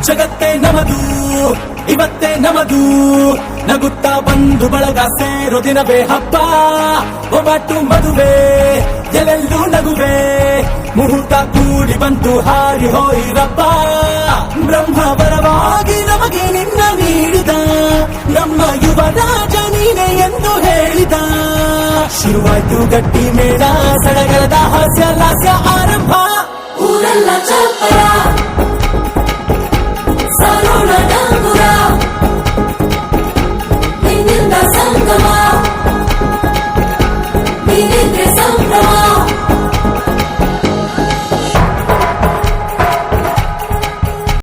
ಜಗತ್ತೇ ನಮದು ಇವತ್ತೇ ನಮದು ನಗುತ್ತಾ ಬಂದು ಬಳಗ ಸೇರೋ ದಿನವೇ ಹಬ್ಬ ಒಬ್ಬಟ್ಟು ಮದುವೆ ಎಲ್ಲೆಲ್ಲೂ ನಗುವೆ ಮುಹೂರ್ತ ಕೂಡಿ ಬಂತು ಹಾರಿ ಹೋಯಿರಪ್ಪ ಬ್ರಹ್ಮ ವರವಾಗಿ ನಮಗೆ ನಿನ್ನ ನೀಡಿದ ನಮ್ಮ ಯುವರಾಜ ನೀನೆ ಎಂದು ಹೇಳಿದ ಶುರುವಾಯ್ತು ಗಟ್ಟಿ ಮೇಳ ಸಡಗರದ ಹಾಸ್ಯ ಲಾಸ್ಯ ಆರಂಭ ಊರೆಲ್ಲ ಚಾಪರ